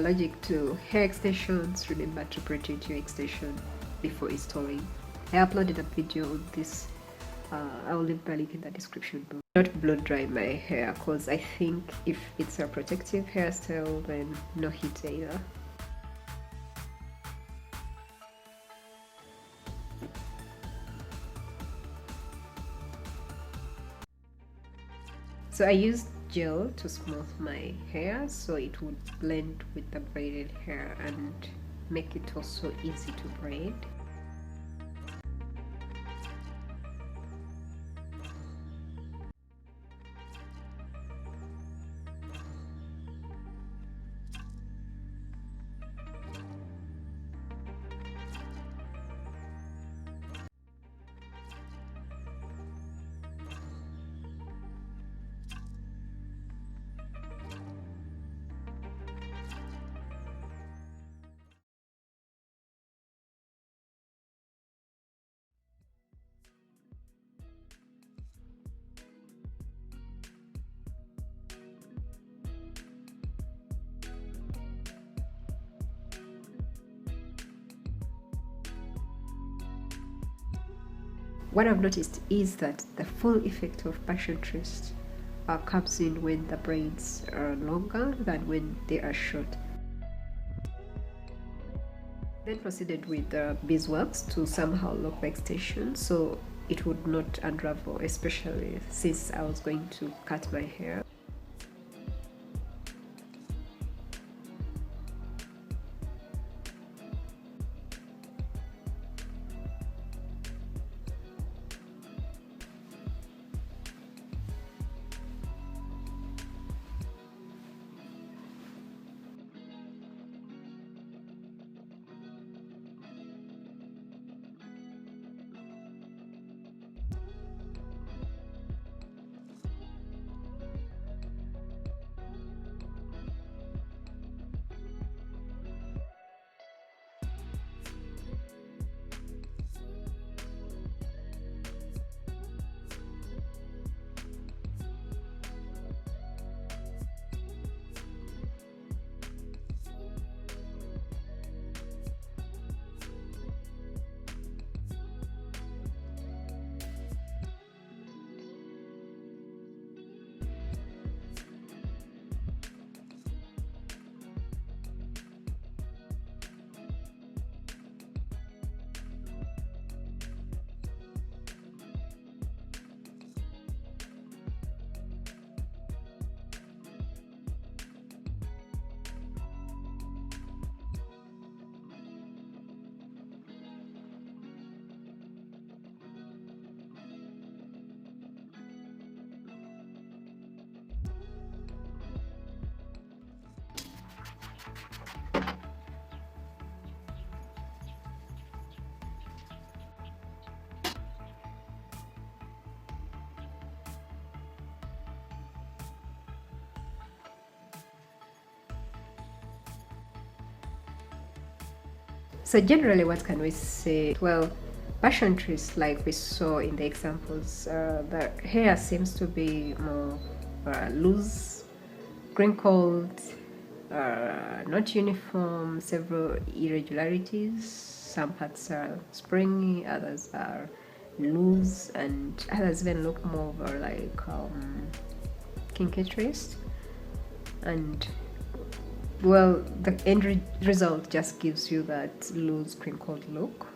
Allergic to hair extensions, remember to protect your extension before installing. I uploaded a video on this. I will leave my link in the description below. Not blow dry my hair because I think if it's a protective hairstyle, then no heat either. So I used gel to smooth my hair so it would blend with the braided hair and make it also easy to braid. What I've noticed is that the full effect of passion twist comes in when the braids are longer than when they are short. Then proceeded with beeswax to somehow lock my extension so it would not unravel, especially since I was going to cut my hair. So generally, what can we say? Well, passion twist, like we saw in the examples, the hair seems to be more loose, crinkled, not uniform, several irregularities. Some parts are springy, others are loose, and others even look more like kinky twist. And well, the end result just gives you that loose, crinkled look.